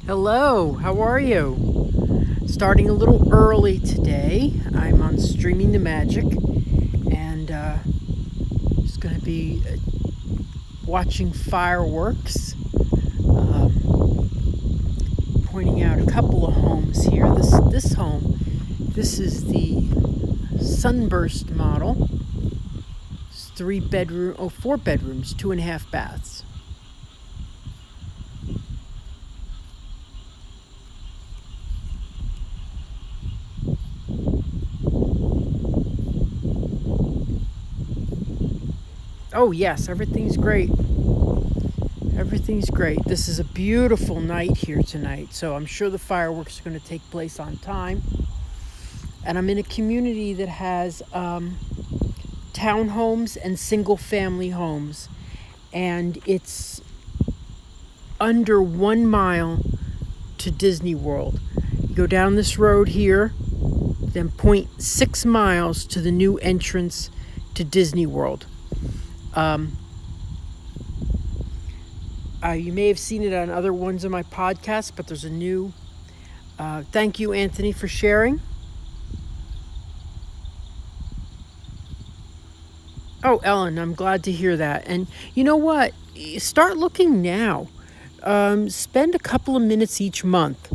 Hello, how are you? Starting a little early today. I'm on Streaming the Magic and just going to be watching fireworks. Pointing out a couple of homes here. This home, this is the Sunburst model. It's 4 bedrooms, 2.5 baths. Oh yes, everything's great. Everything's great. This is a beautiful night here tonight, so I'm sure the fireworks are going to take place on time. And I'm in a community that has townhomes and single-family homes, and it's under 1 mile to Disney World. You go down this road here, then 0.6 miles to the new entrance to Disney World. You may have seen it on other ones of my podcasts, but there's a new... thank you, Anthony, for sharing. Oh, Ellen, I'm glad to hear that. And you know what? Start looking now. Spend a couple of minutes each month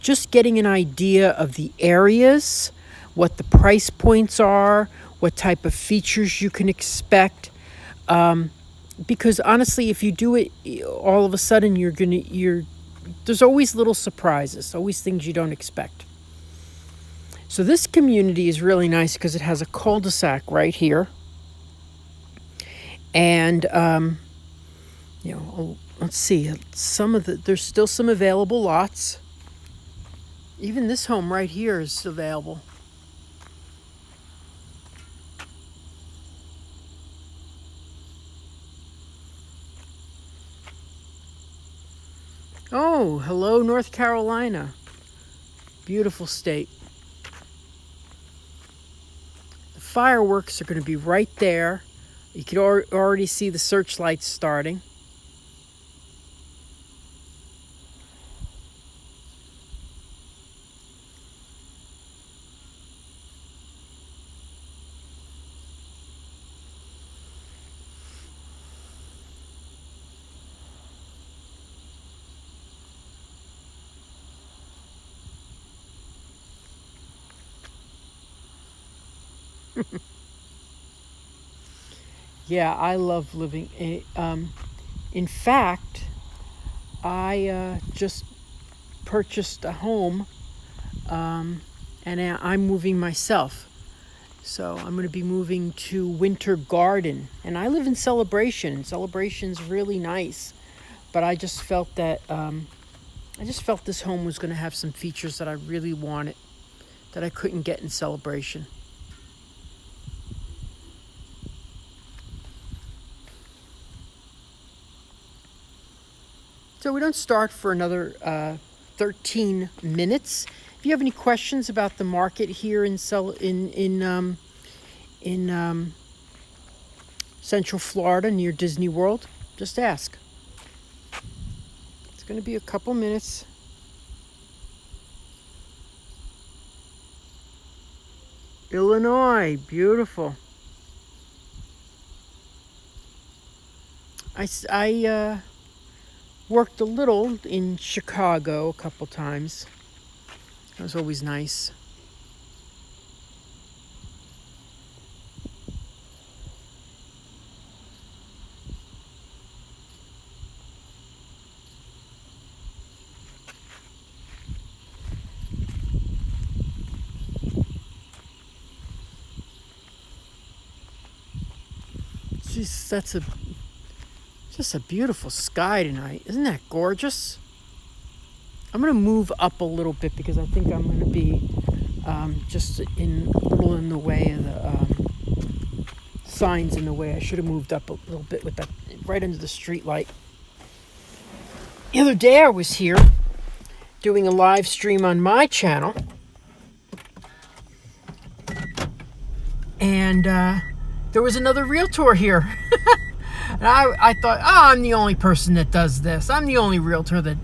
just getting an idea of the areas, what the price points are, what type of features you can expect. Because honestly, if you do it all of a sudden, there's always little surprises, always things you don't expect. So this community is really nice because it has a cul-de-sac right here. And, let's see, there's still some available lots. Even this home right here is available. Oh, hello, North Carolina. Beautiful state. The fireworks are going to be right there. You can already see the searchlights starting. Yeah, I love living. In fact, I just purchased a home, and I'm moving myself. So I'm going to be moving to Winter Garden, and I live in Celebration. Celebration's really nice, but I just felt that this home was going to have some features that I really wanted that I couldn't get in Celebration. So we don't start for another 13 minutes. If you have any questions about the market here in Central Florida near Disney World, just ask. It's going to be a couple minutes. Illinois, beautiful. I worked a little in Chicago a couple times. That was always nice. Jeez, that's just a beautiful sky tonight. Isn't that gorgeous? I'm going to move up a little bit because I think I'm going to be just a little in the way of the signs in the way. I should have moved up a little bit with that right under the street light. The other day I was here doing a live stream on my channel, and there was another realtor here. And I thought, I'm the only person that does this. I'm the only realtor that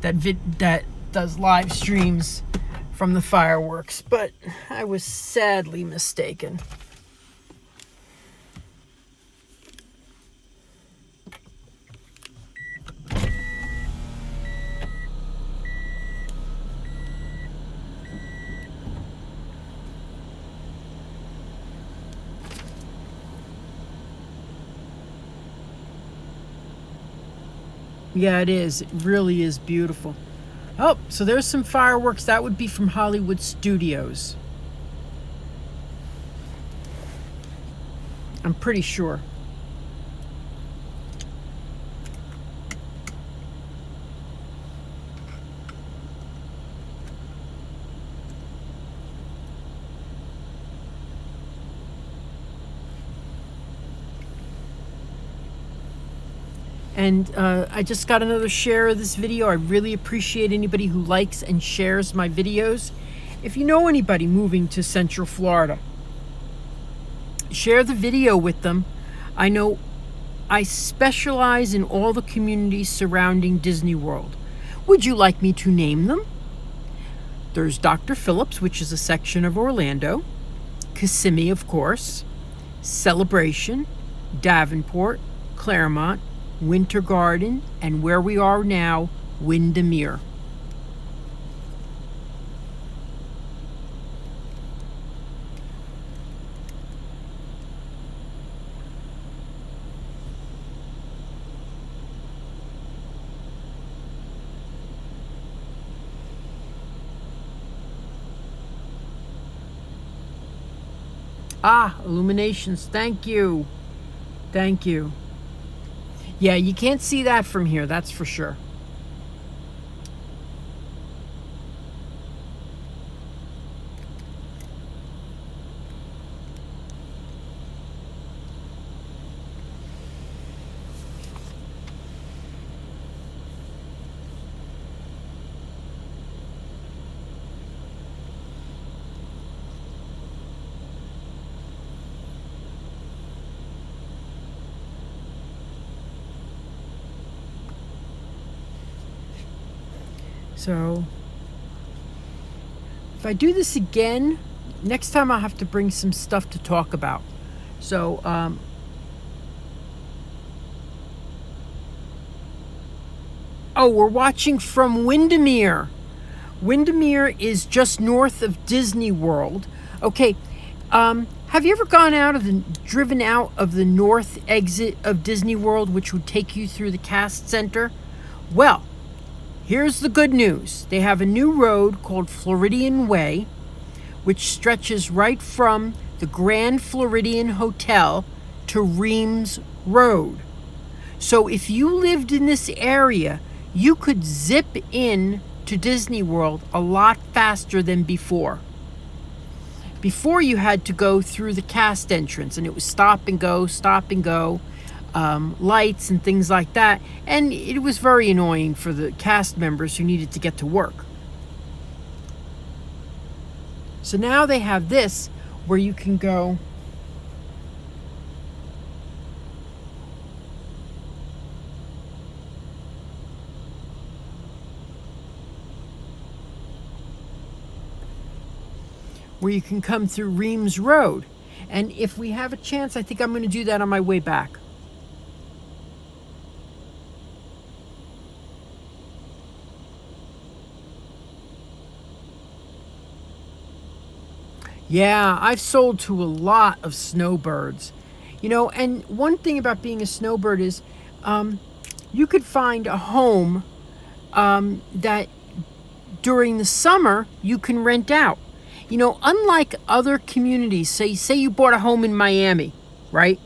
that does live streams from the fireworks, but I was sadly mistaken. Yeah, it is. It really is beautiful. Oh, so there's some fireworks. That would be from Hollywood Studios. I'm pretty sure. And I just got another share of this video. I really appreciate anybody who likes and shares my videos. If you know anybody moving to Central Florida, share the video with them. I know I specialize in all the communities surrounding Disney World. Would you like me to name them? There's Dr. Phillips, which is a section of Orlando, Kissimmee, of course, Celebration, Davenport, Claremont, Winter Garden, and where we are now, Windermere. Illuminations. Thank you. Thank you. Yeah, you can't see that from here, that's for sure. So, if I do this again, next time I'll have to bring some stuff to talk about. So, we're watching from Windermere. Windermere is just north of Disney World. Okay, have you ever driven out of the north exit of Disney World, which would take you through the Cast Center? Well, here's the good news. They have a new road called Floridian Way, which stretches right from the Grand Floridian Hotel to Reams Road. So if you lived in this area, you could zip in to Disney World a lot faster than before. Before you had to go through the cast entrance, and it was stop and go, lights and things like that, and it was very annoying for the cast members who needed to get to work. So now they have this where you can go come through Reams Road. And if we have a chance, I think I'm going to do that on my way back. Yeah, I've sold to a lot of snowbirds. And one thing about being a snowbird is you could find a home that during the summer you can rent out. Unlike other communities, say you bought a home in Miami, right?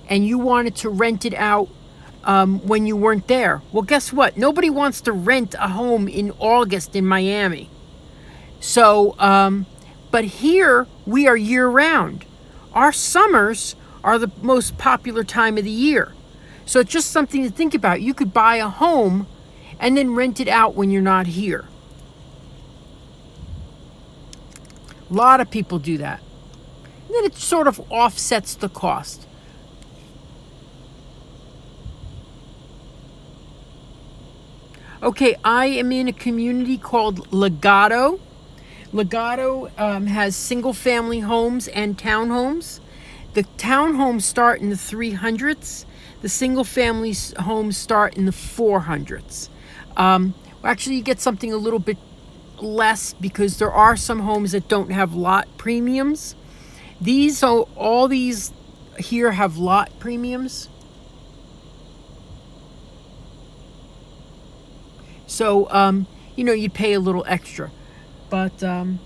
And you wanted to rent it out when you weren't there. Well, guess what? Nobody wants to rent a home in August in Miami. So, but here we are year round. Our summers are the most popular time of the year. So it's just something to think about. You could buy a home and then rent it out when you're not here. A lot of people do that. And then it sort of offsets the cost. Okay, I am in a community called Legato. Legato has single family homes and townhomes. The townhomes start in the 300s. The single family homes start in the 400s. Actually, you get something a little bit less because there are some homes that don't have lot premiums. All these here have lot premiums. So, you'd pay a little extra. But, and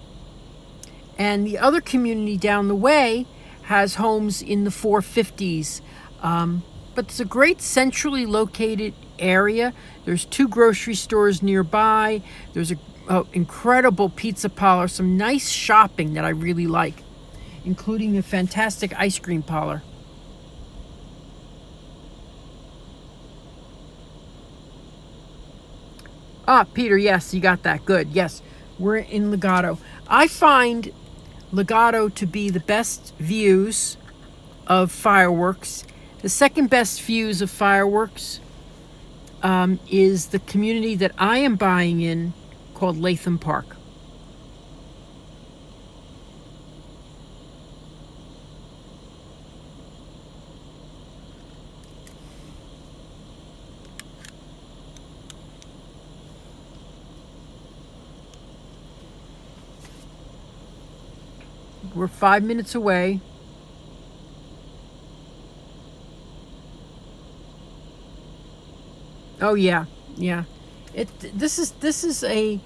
the other community down the way has homes in the 450s. But it's a great centrally located area. There's 2 grocery stores nearby. There's a incredible pizza parlor, some nice shopping that I really like, including a fantastic ice cream parlor. Ah, Peter, yes, you got that. Good. Yes, we're in Legato. I find Legato to be the best views of fireworks. The second best views of fireworks is the community that I am buying in called Latham Park. We're 5 minutes away. Oh yeah, yeah. This is a,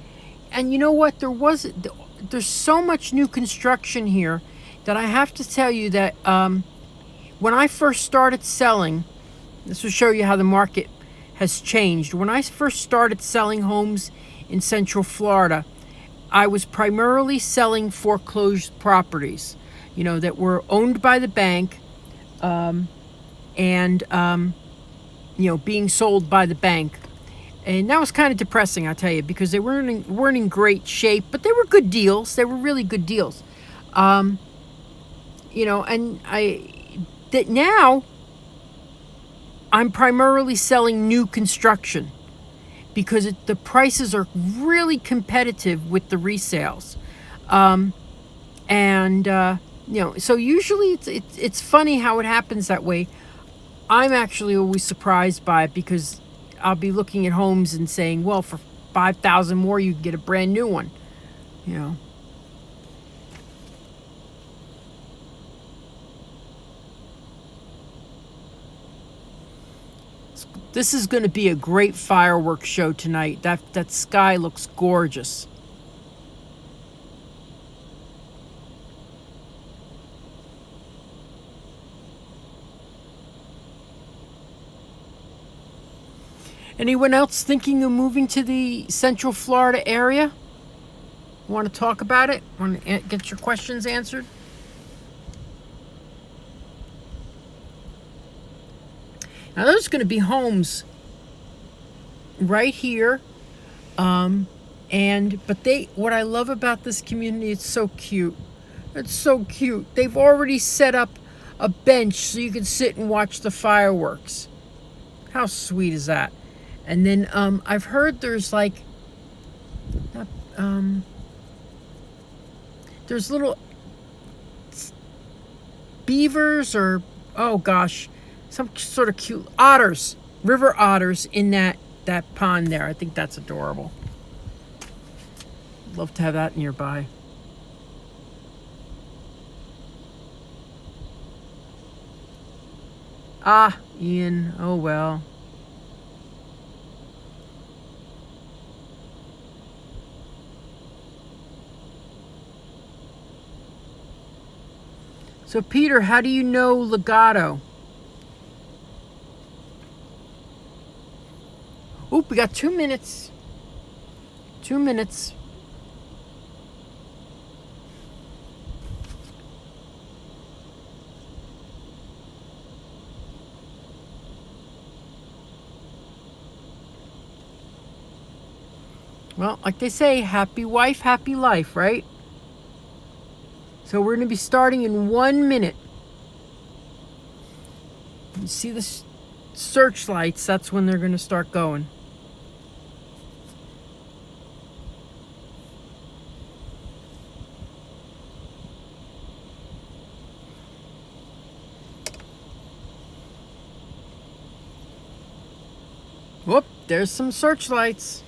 and you know what? There's so much new construction here that I have to tell you that when I first started selling, this will show you how the market has changed. When I first started selling homes in Central Florida, I was primarily selling foreclosed properties, that were owned by the bank, and being sold by the bank. And that was kind of depressing, I'll tell you, because they weren't in great shape, but they were good deals. They were really good deals. And now I'm primarily selling new construction because the prices are really competitive with the resales. So usually it's funny how it happens that way. I'm actually always surprised by it because I'll be looking at homes and saying, well, for $5,000 more, you can get a brand new one, This is going to be a great fireworks show tonight. That sky looks gorgeous. Anyone else thinking of moving to the Central Florida area? Want to talk about it? Want to get your questions answered? Now there's going to be homes right here, but what I love about this community, it's so cute. It's so cute. They've already set up a bench so you can sit and watch the fireworks. How sweet is that? And then I've heard there's there's little beavers or, oh gosh, some sort of cute otters, river otters in that pond there. I think that's adorable. Love to have that nearby. Ah, Ian, oh well. So Peter, how do you know Legato? Oop, we got 2 minutes. 2 minutes. Well, like they say, happy wife, happy life, right? So we're going to be starting in 1 minute. You see the searchlights, that's when they're going to start going. there's some searchlights.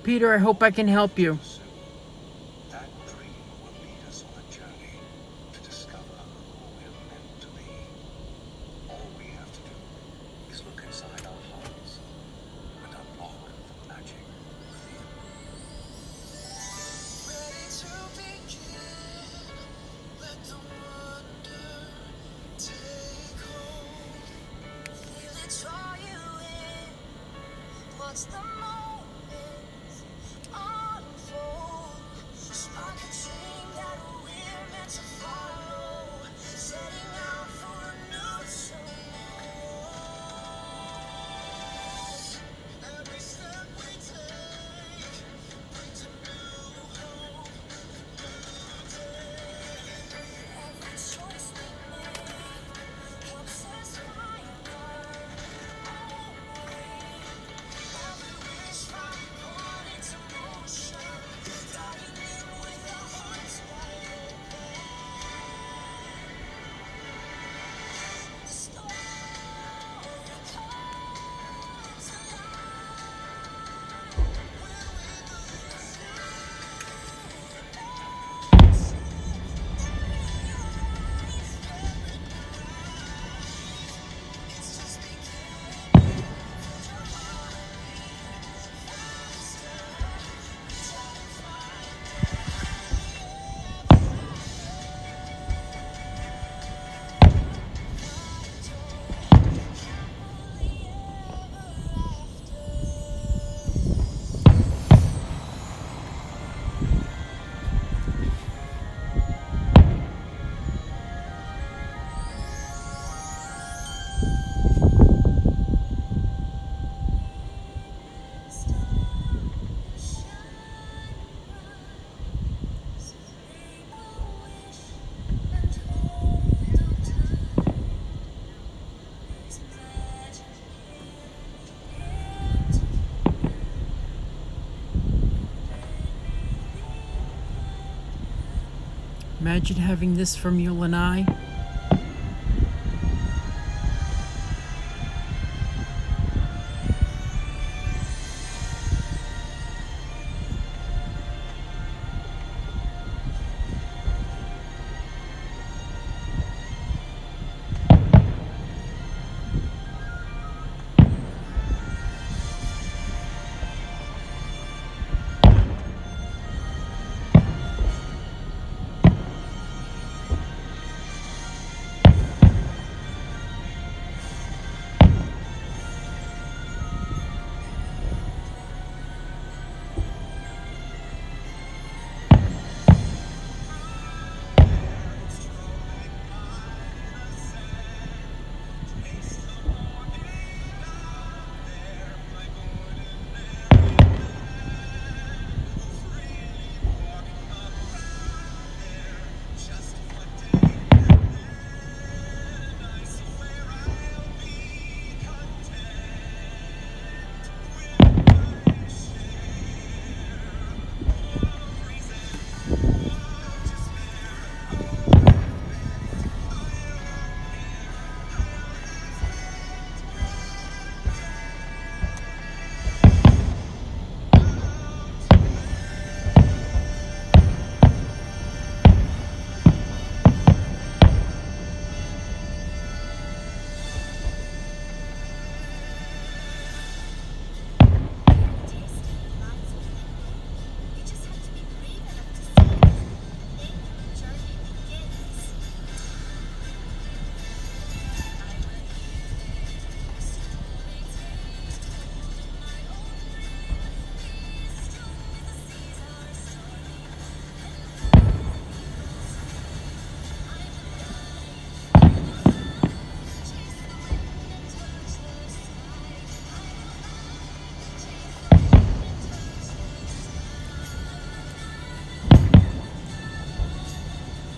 Peter, I hope I can help you. Imagine having this from your lanai.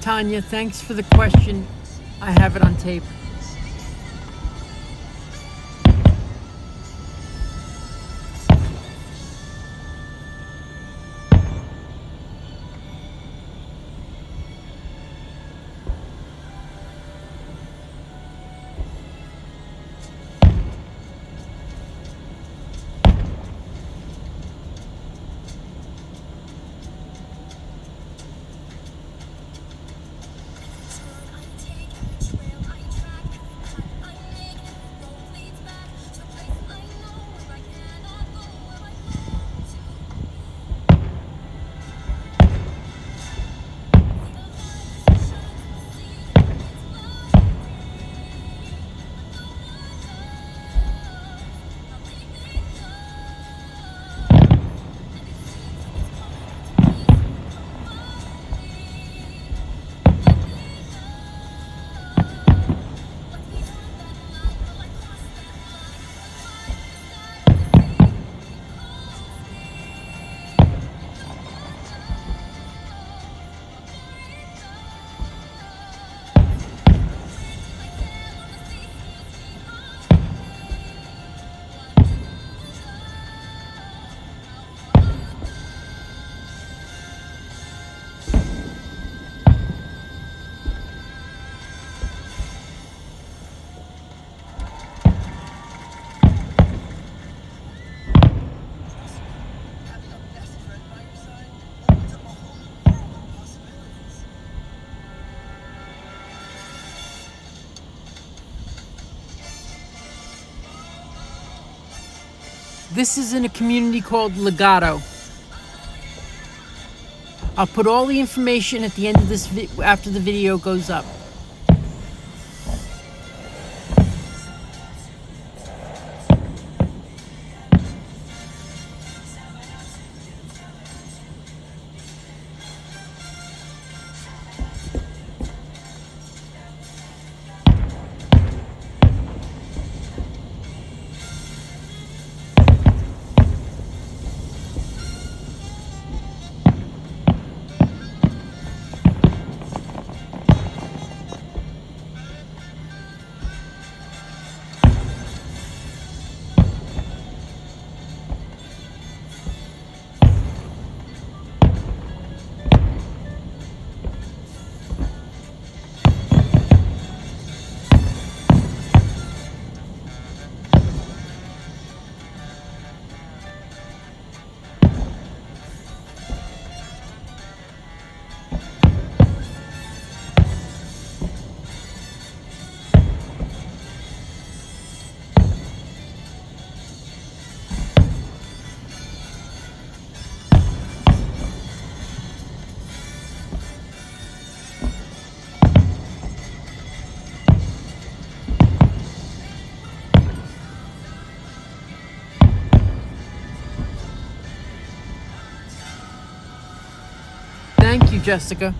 Tanya, thanks for the question. I have it on tape. This is in a community called Legato. I'll put all the information at the end of this after the video goes up. Thank you, Jessica.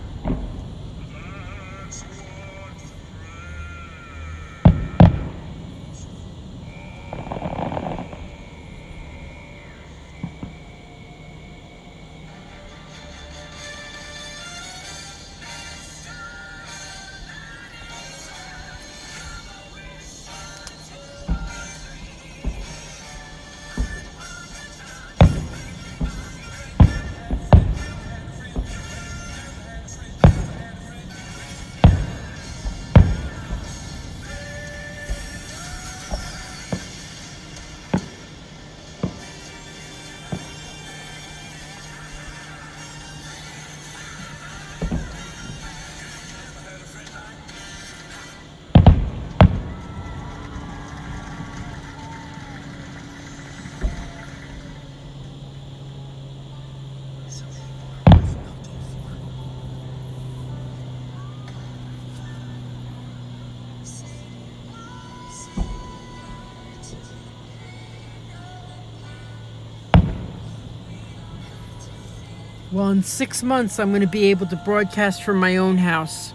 Well, in 6 months, I'm going to be able to broadcast from my own house.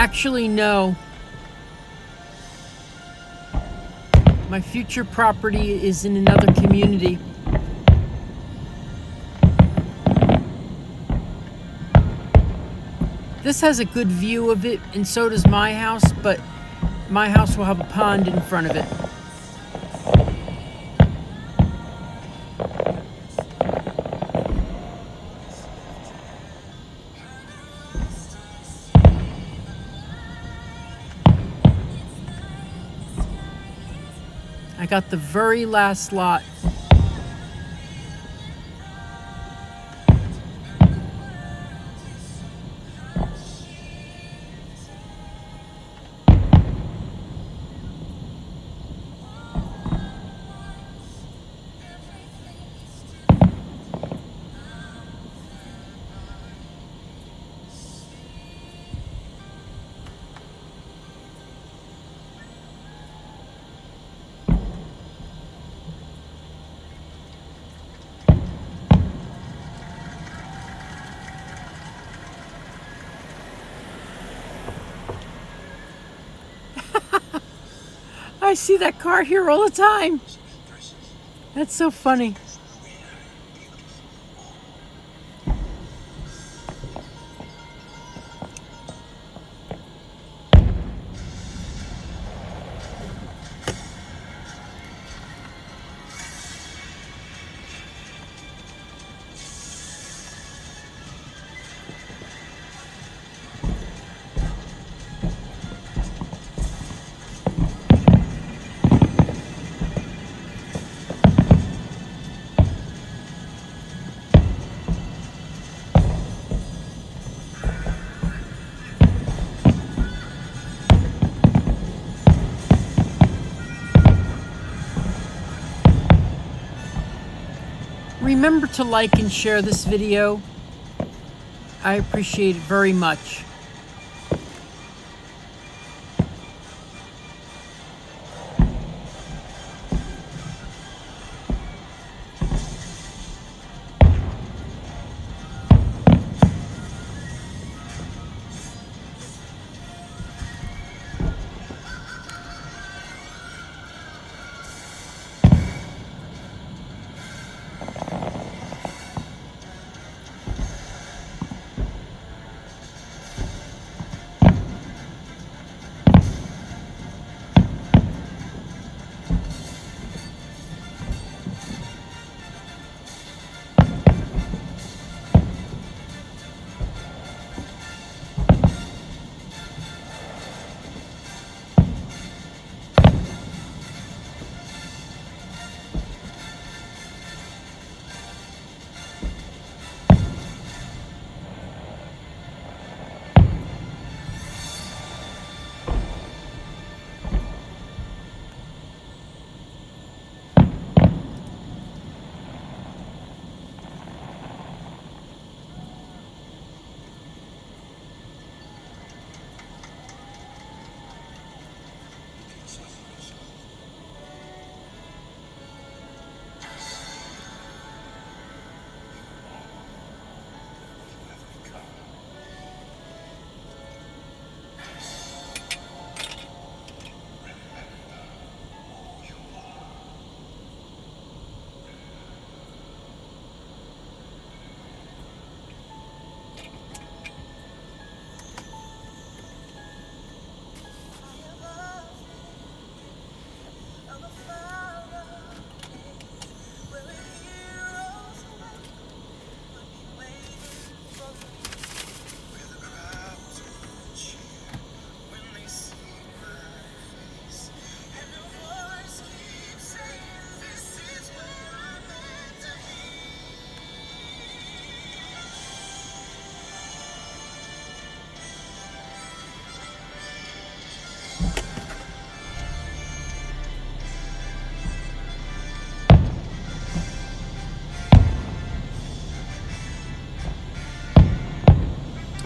Actually, no. My future property is in another community. This has a good view of it, and so does my house, but my house will have a pond in front of it. I got the very last lot. I see that car here all the time. That's so funny. Remember to like and share this video. I appreciate it very much.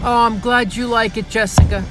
Oh, I'm glad you like it, Jessica.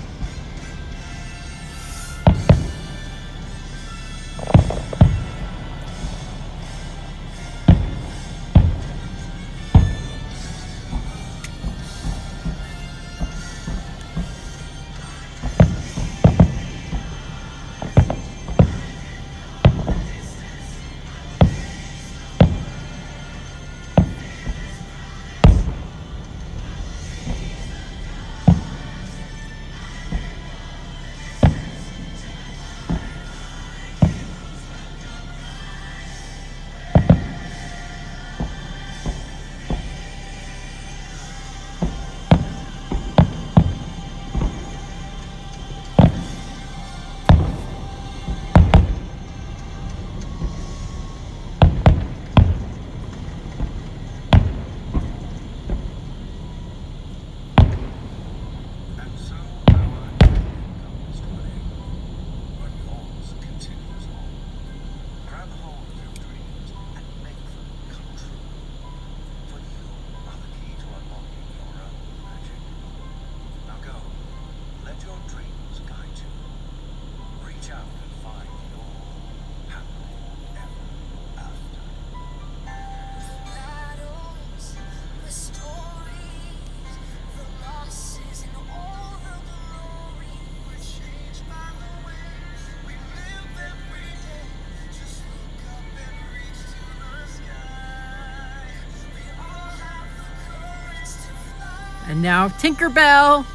And now Tinkerbell.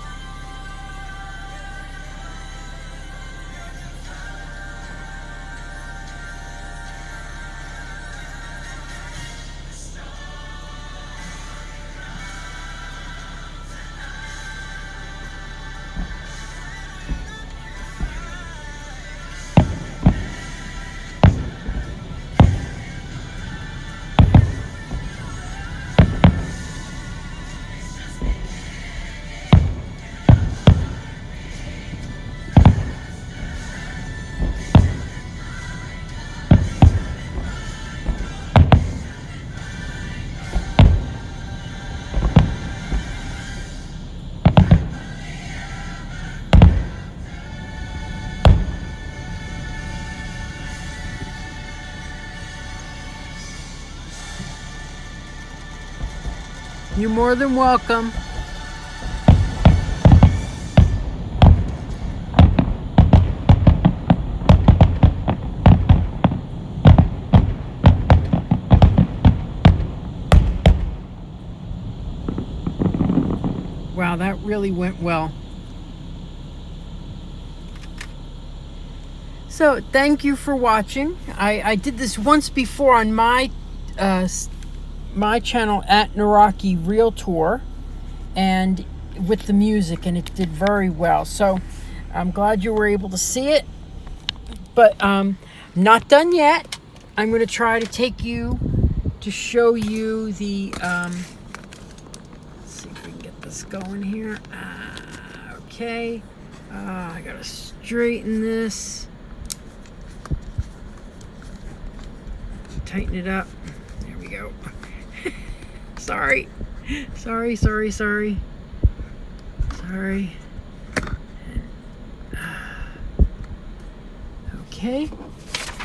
You're more than welcome. Wow, that really went well. So thank you for watching. I did this once before on my channel at Naraki Realtor, and with the music, and it did very well. So I'm glad you were able to see it, but not done yet. I'm going to try to take you to show you the let's see if we can get this going here. Okay, I gotta straighten this, tighten it up. There we go. Sorry. Okay.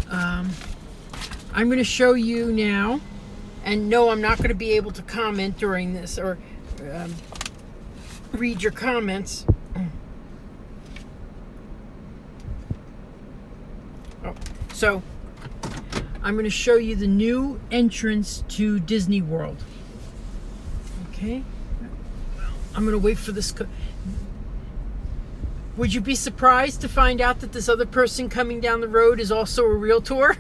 I'm going to show you now, and no, I'm not going to be able to comment during this or read your comments. So I'm going to show you the new entrance to Disney World. Okay. I'm going to wait for this. Would you be surprised to find out that this other person coming down the road is also a realtor?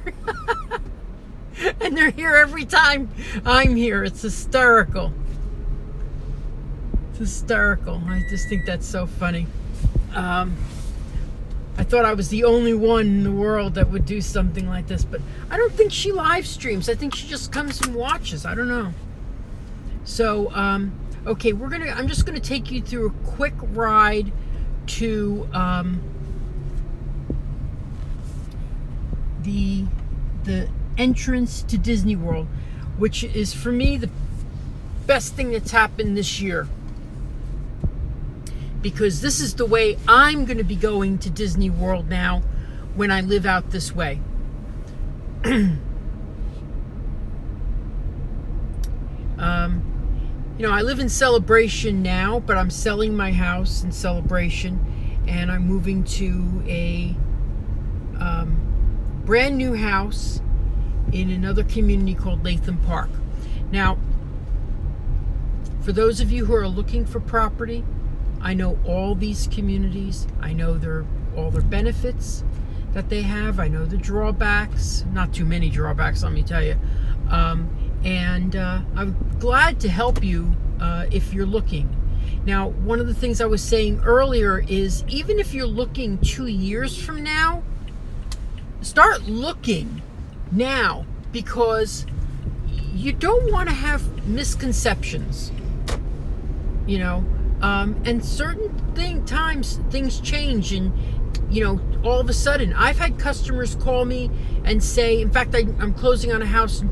And they're here every time I'm here. It's hysterical. It's hysterical. I just think that's so funny. I thought I was the only one in the world that would do something like this, but I don't think she live streams. I think she just comes and watches. I don't know. So, okay, I'm just gonna take you through a quick ride to the entrance to Disney World, which is for me the best thing that's happened this year, because this is the way I'm going to be going to Disney World now when I live out this way. You know, I live in Celebration now, but I'm selling my house in Celebration, and I'm moving to a brand new house in another community called Latham Park. Now, for those of you who are looking for property, I know all these communities. I know all their benefits that they have. I know the drawbacks. Not too many drawbacks, let me tell you. And I'm glad to help you if you're looking. Now, one of the things I was saying earlier is, even if you're looking 2 years from now, start looking now, because you don't want to have misconceptions, you know. And certain times things change, and you know, all of a sudden, I've had customers call me and say, in fact, I'm closing on a house in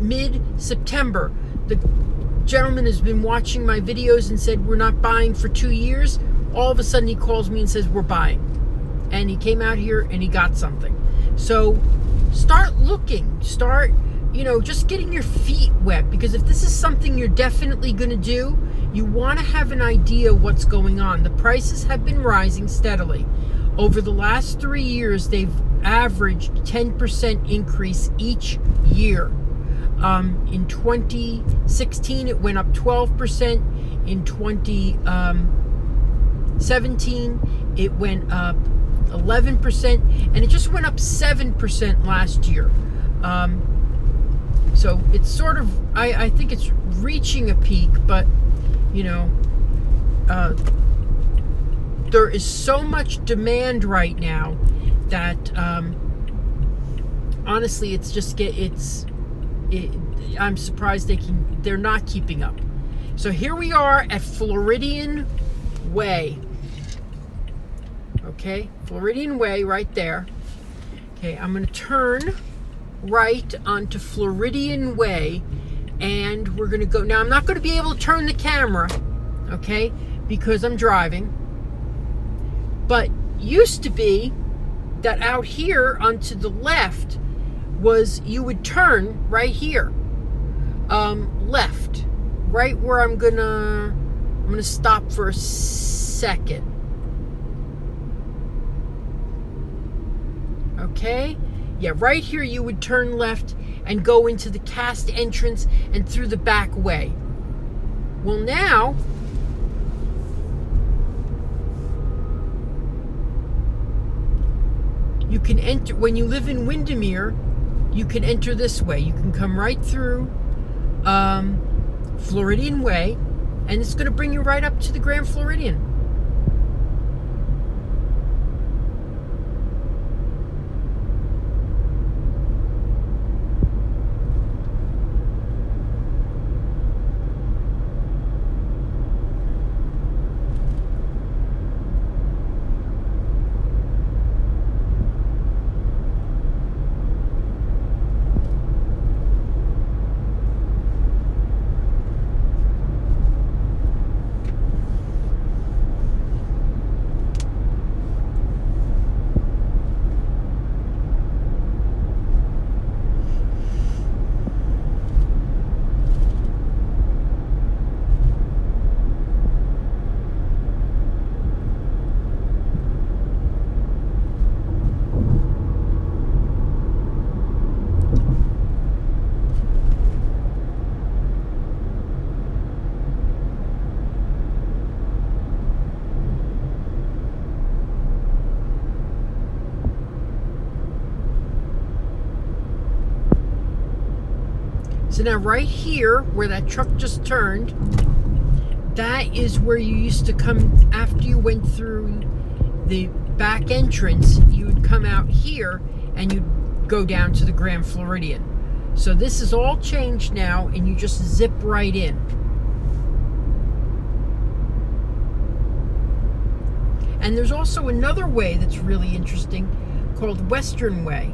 mid-September. The gentleman has been watching my videos and said, we're not buying for 2 years. All of a sudden he calls me and says, we're buying. And he came out here and he got something. So start looking, you know, just getting your feet wet, because if this is something you're definitely going to do, you want to have an idea what's going on. The prices have been rising steadily. Over the last 3 years, they've averaged 10% increase each year. In 2016, it went up 12%. In 2017, it went up 11%, and it just went up 7% last year. So it's sort of, I think it's reaching a peak, but, there is so much demand right now that, honestly, I'm surprised they're not keeping up. So here we are at Floridian Way. Okay, Floridian Way right there. Okay, I'm going to turn right onto Floridian Way, and we're going to go. Now, I'm not going to be able to turn the camera, okay, because I'm driving. But used to be that out here onto the left you would turn right here, left, right where I'm gonna stop for a second. Okay, yeah, right here you would turn left and go into the cast entrance and through the back way. Well, now you can enter. When you live in Windermere, you can enter this way. You can come right through Floridian Way, and it's going to bring you right up to the Grand Floridian. So now right here, where that truck just turned, that is where you used to come after you went through the back entrance. You would come out here and you'd go down to the Grand Floridian. So this is all changed now, and you just zip right in. And there's also another way that's really interesting called Western Way.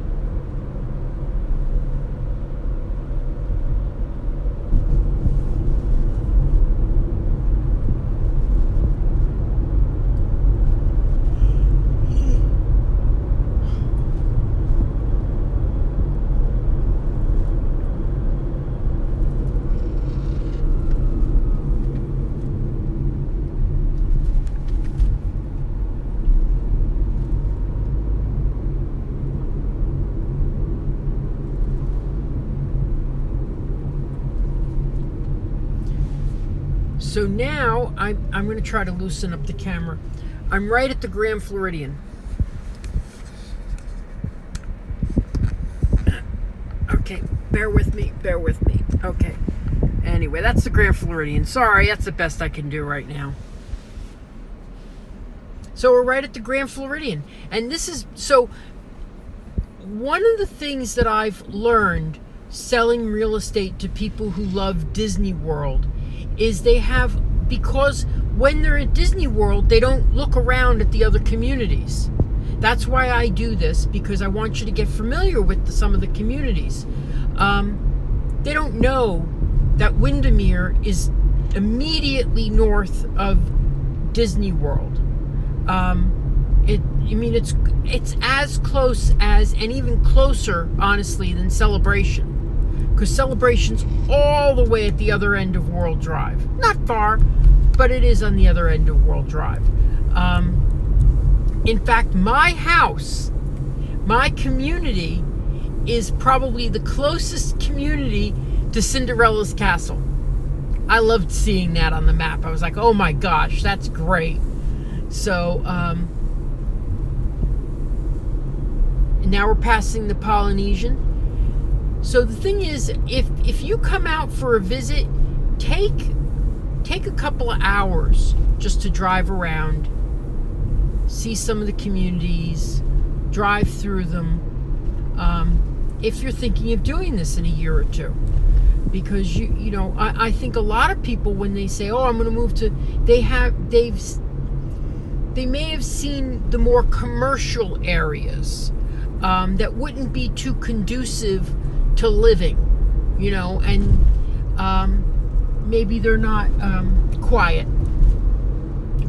So now I'm going to try to loosen up the camera. I'm right at the Grand Floridian. Okay, bear with me. Okay. Anyway, that's the Grand Floridian. Sorry, that's the best I can do right now. So we're right at the Grand Floridian. And this is, so one of the things that I've learned selling real estate to people who love Disney World is because when they're at Disney World, they don't look around at the other communities. That's why I do this, because I want you to get familiar with some of the communities. They don't know that Windermere is immediately north of Disney World. It's as close as, and even closer, honestly, than Celebration. Because Celebration's all the way at the other end of World Drive. Not far, but it is on the other end of World Drive. In fact, my house, my community, is probably the closest community to Cinderella's castle. I loved seeing that on the map. I was like, oh my gosh, that's great. So, and now we're passing the Polynesian. So the thing is, if you come out for a visit, take a couple of hours just to drive around, see some of the communities, drive through them. If you're thinking of doing this in a year or two, because I think a lot of people, when they say, "Oh, I'm going to move to," they may have seen the more commercial areas that wouldn't be too conducive to living, and maybe they're not quiet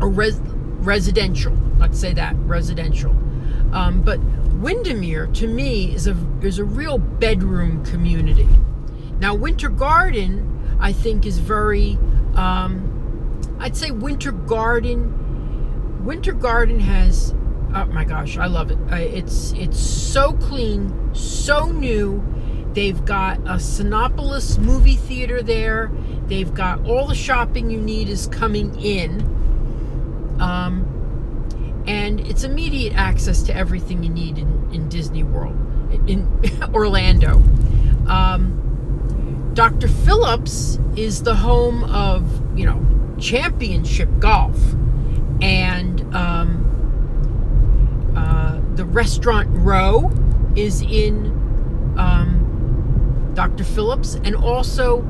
or residential. Let's say that residential, but Windermere to me is a real bedroom community. Now Winter Garden, I think, is very. I'd say Winter Garden has. Oh my gosh, I love it. It's so clean, so new. They've got a Cinépolis movie theater there. They've got all the shopping you need is coming in. And it's immediate access to everything you need in Disney World, in Orlando. Dr. Phillips is the home of, championship golf. And the restaurant Row is in Dr. Phillips, and also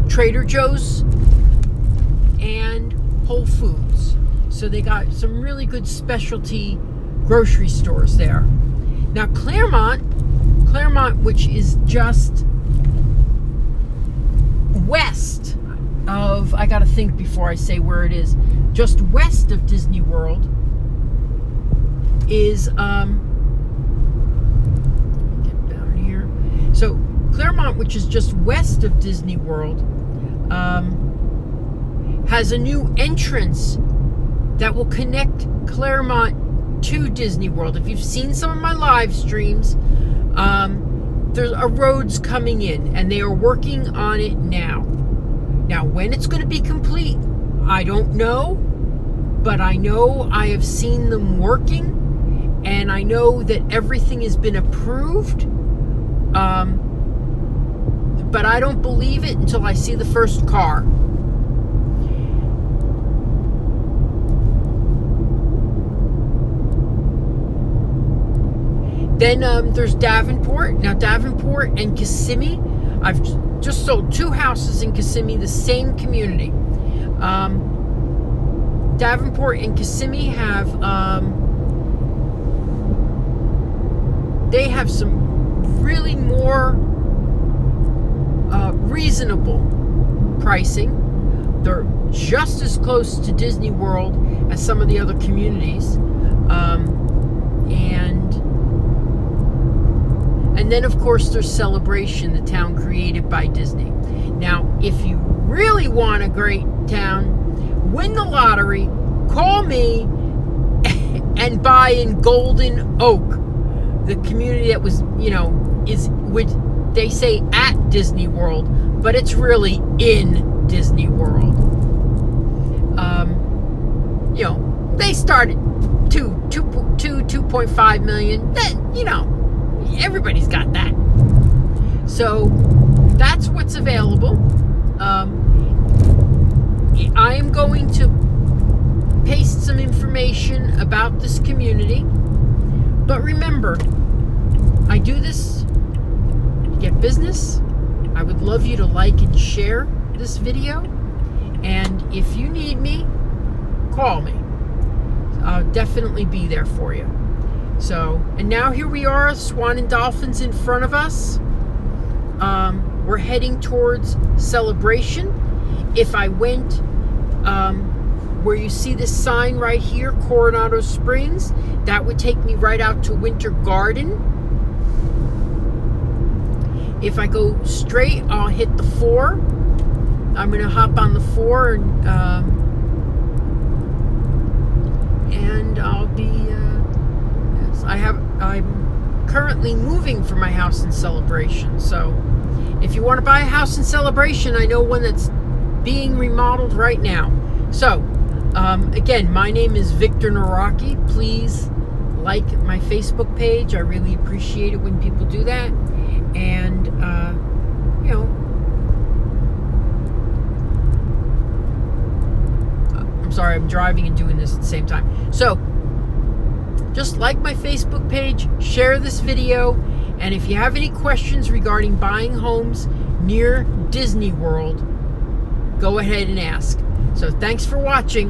Trader Joe's and Whole Foods. So they got some really good specialty grocery stores there. Now Claremont, which is just west of, I gotta think before I say where it is, just west of Disney World is, get down here. So Claremont, which is just west of Disney World, has a new entrance that will connect Claremont to Disney World. If you've seen some of my live streams, there's a road's coming in, and they are working on it now. Now, when it's going to be complete, I don't know, but I know I have seen them working, and I know that everything has been approved. But I don't believe it until I see the first car. Then there's Davenport. Now Davenport and Kissimmee, I've just sold 2 houses in Kissimmee, the same community. Davenport and Kissimmee have they have some really more reasonable pricing. They're just as close to Disney World as some of the other communities, and then of course there's Celebration, the town created by Disney. Now, if you really want a great town, win the lottery, call me and buy in Golden Oak, the community that was, is which they say at Disney World, but it's really in Disney World. They started 2.5 million. That, everybody's got that. So that's what's available. I am going to paste some information about this community. But remember, I do this to get business. I would love you to like and share this video. And if you need me, call me. I'll definitely be there for you. So, and now here we are, Swan and Dolphins in front of us. We're heading towards Celebration. If I went where you see this sign right here, Coronado Springs, that would take me right out to Winter Garden. If I go straight, I'll hit the 4. I'm going to hop on the 4 and I'll be, I'm currently moving from my house in Celebration. So If you want to buy a house in Celebration, I know one that's being remodeled right now. So, again, my name is Victor Naraki. Please like my Facebook page. I really appreciate it when people do that. And, I'm sorry, I'm driving and doing this at the same time. So, just like my Facebook page, share this video, and if you have any questions regarding buying homes near Disney World, go ahead and ask. So thanks for watching.